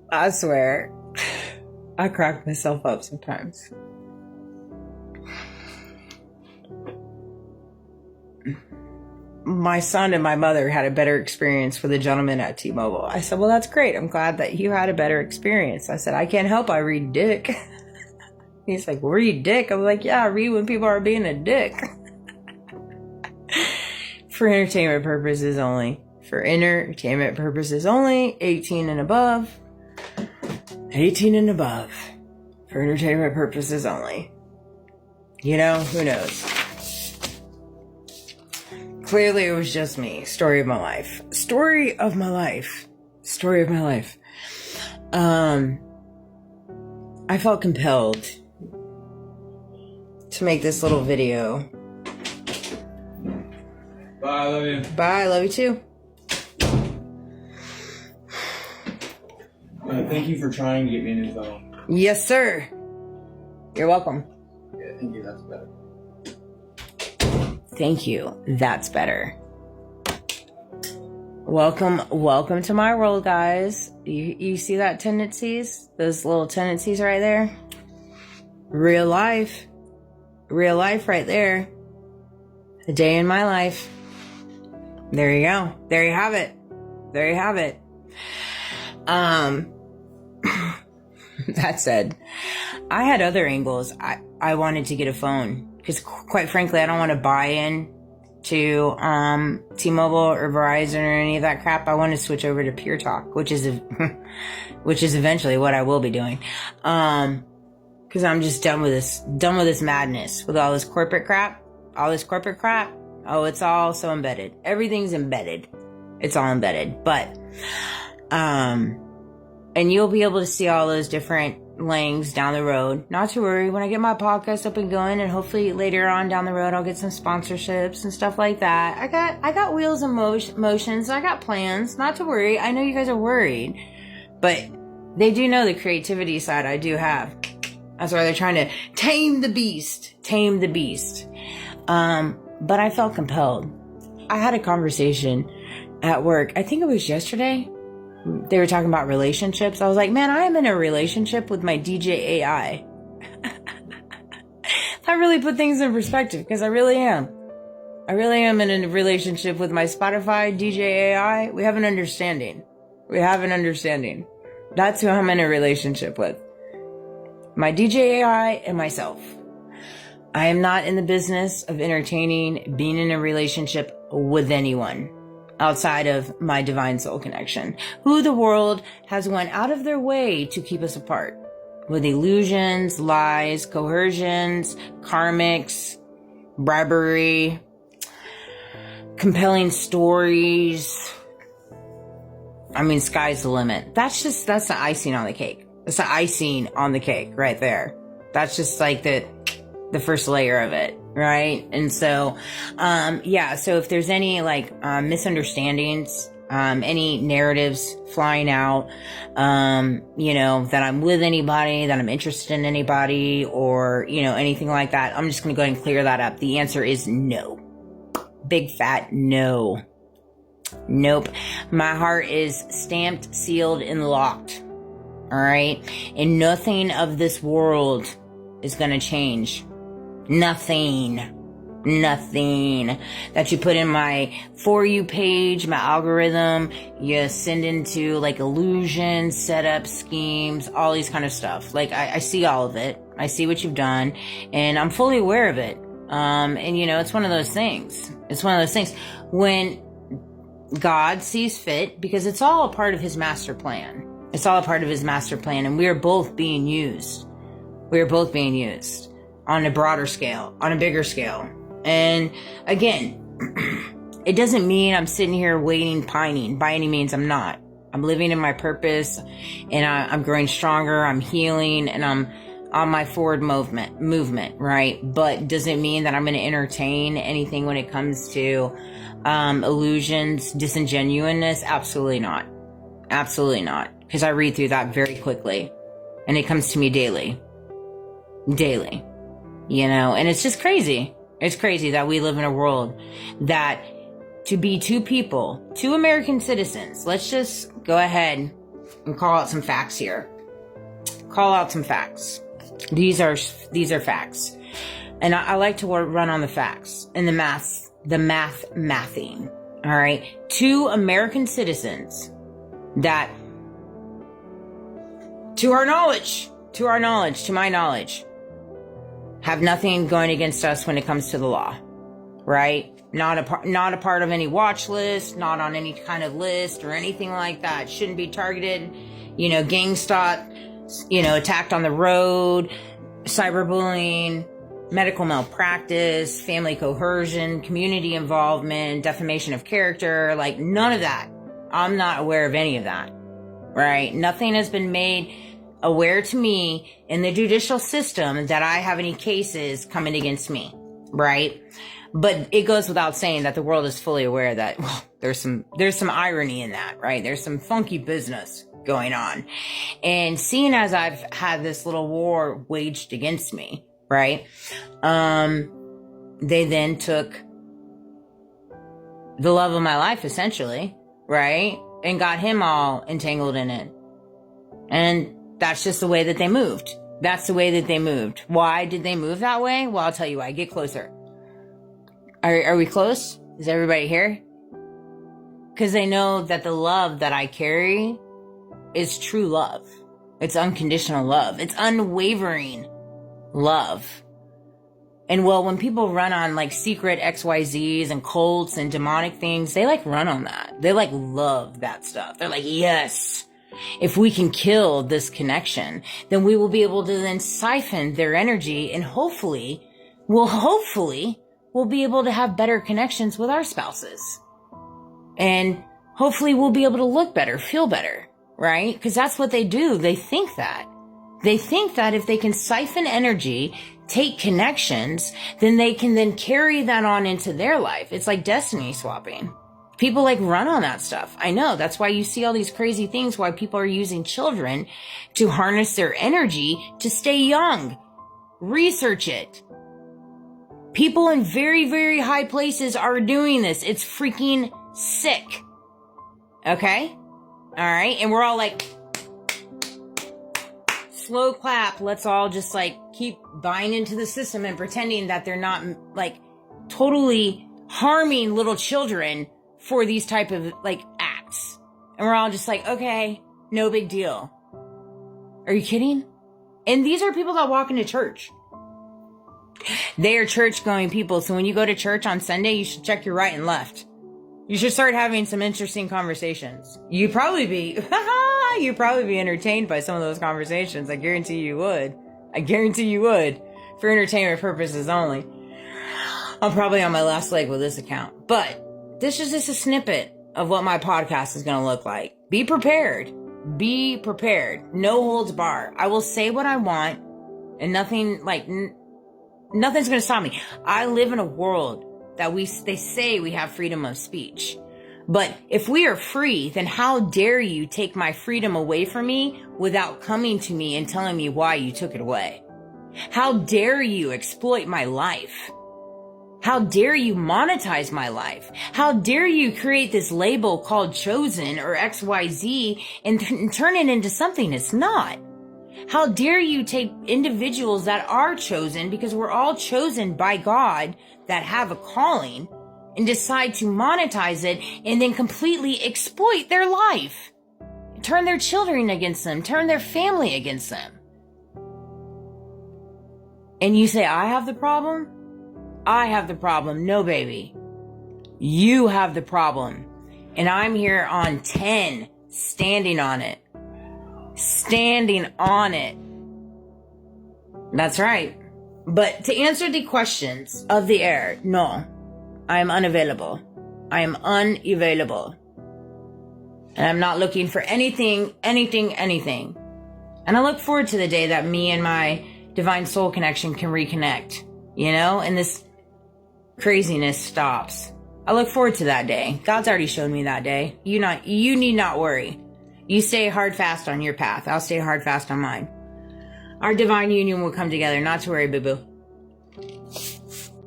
I swear, I crack myself up sometimes. My son and my mother had a better experience with a gentleman at T-Mobile. I said, well, that's great. I'm glad that you had a better experience. I said, I can't help I read dick. He's like, read dick? I was like, yeah, I read when people are being a dick. For entertainment purposes only. For entertainment purposes only. 18 and above. 18 and above. For entertainment purposes only. You know, who knows? Clearly it was just me. Story of my life. Story of my life. Story of my life. I felt compelled to make this little video. Bye, I love you. Bye, I love you too. Thank you for trying to get me a new phone. Yes, sir. You're welcome. Yeah, thank you, that's better. Thank you. That's better. Welcome to my world, guys. You see that tendencies? Those little tendencies right there? Real life. Real life right there. A day in my life. There you go. There you have it. There you have it. That said, I had other angles. I wanted to get a phone. Because quite frankly, I don't want to buy in to T-Mobile or Verizon or any of that crap. I want to switch over to Pure Talk, which is eventually what I will be doing. Because I'm just done with this madness, with all this corporate crap. Oh, it's all so embedded. Everything's embedded. It's all embedded. But and you'll be able to see all those different links down the road. Not to worry, when I get my podcast up and going, and hopefully later on down the road I'll get some sponsorships and stuff like that. I got wheels and motions. I got plans. Not to worry. I know you guys are worried, but they do know the creativity side I do have. That's why they're trying to tame the beast. But I felt compelled. I had a conversation at work. I think it was yesterday. They were talking about relationships. I was like, man, I am in a relationship with my DJ AI. That really put things in perspective, because I really am. I really am in a relationship with my Spotify DJ AI. We have an understanding. That's who I'm in a relationship with. My DJ AI and myself. I am not in the business of entertaining, being in a relationship with anyone outside of my divine soul connection, who the world has went out of their way to keep us apart with illusions, lies, coercions, karmics, bribery, compelling stories. I mean, sky's the limit. That's the icing on the cake. That's the icing on the cake right there. That's just like the first layer of it. Right. And so, so if there's any misunderstandings, any narratives flying out, that I'm with anybody, that I'm interested in anybody, or, anything like that, I'm just going to go ahead and clear that up. The answer is no. Big fat no. Nope. My heart is stamped, sealed, and locked. All right. And nothing of this world is going to change. Nothing that you put in my For You page, my algorithm, you send into like illusions, setup schemes, all these kind of stuff. Like I see all of it. I see what you've done, and I'm fully aware of it. And it's one of those things. When God sees fit, because it's all a part of his master plan. And we are both being used. On a broader scale, on a bigger scale. And again, it doesn't mean I'm sitting here waiting, pining. By any means, I'm not. I'm living in my purpose, and I'm growing stronger, I'm healing, and I'm on my forward movement, right? But does it mean that I'm going to entertain anything when it comes to illusions, disingenuousness? Absolutely not. Because I read through that very quickly, and it comes to me daily. And it's just crazy. It's crazy that we live in a world that to be two American citizens, let's just go ahead and call out some facts here. Call out some facts. These are facts. And I like to run on the facts and the mathing. All right. 2 American citizens that, to my knowledge, have nothing going against us when it comes to the law, right? Not a part of any watch list, not on any kind of list or anything like that. Shouldn't be targeted, gang stalk, attacked on the road, cyberbullying, medical malpractice, family coercion, community involvement, defamation of character, like none of that. I'm not aware of any of that, right? Nothing has been made aware to me in the judicial system that I have any cases coming against me, right? But it goes without saying that the world is fully aware that, well, there's some irony in that, right? There's some funky business going on. And seeing as I've had this little war waged against me, right? They then took the love of my life, essentially, right? And got him all entangled in it. And that's just the way that they moved. That's the way that they moved. Why did they move that way? Well, I'll tell you why. Get closer. Are we close? Is everybody here? Because they know that the love that I carry is true love. It's unconditional love. It's unwavering love. And well, when people run on like secret XYZs and cults and demonic things, they like run on that. They like love that stuff. They're like, yes, if we can kill this connection, then we will be able to then siphon their energy and hopefully we'll be able to have better connections with our spouses. And hopefully we'll be able to look better, feel better, right? Because that's what they do. They think that. They think that if they can siphon energy, take connections, then they can then carry that on into their life. It's like destiny swapping. People like run on that stuff. I know. That's why you see all these crazy things, why people are using children to harness their energy to stay young. Research it. People in very, very high places are doing this. It's freaking sick. Okay? All right. And we're all like, slow clap. Let's all just like keep buying into the system and pretending that they're not like totally harming little children for these type of like acts. And we're all just like, okay, no big deal. Are you kidding? And these are people that walk into church. They are church going people. So when you go to church on Sunday, you should check your right and left. You should start having some interesting conversations. You'd probably be entertained by some of those conversations. I guarantee you would. For entertainment purposes only. I'm probably on my last leg with this account. But this is just a snippet of what my podcast is going to look like. Be prepared. Be prepared. No holds bar. I will say what I want and nothing's going to stop me. I live in a world that they say we have freedom of speech. But if we are free, then how dare you take my freedom away from me without coming to me and telling me why you took it away? How dare you exploit my life? How dare you monetize my life? How dare you create this label called chosen or XYZ and turn it into something it's not? How dare you take individuals that are chosen, because we're all chosen by God that have a calling, and decide to monetize it and then completely exploit their life. Turn their children against them. Turn their family against them. And you say, I have the problem? I have the problem. No, baby. You have the problem. And I'm here on 10, standing on it. Standing on it. That's right. But to answer the questions of the air, no, I am unavailable. I am unavailable. And I'm not looking for anything. And I look forward to the day that me and my divine soul connection can reconnect, and this craziness stops. I look forward to that day. God's already shown me that day. You need not worry. You stay hard fast on your path. I'll stay hard fast on mine. Our divine union will come together. Not to worry, boo-boo.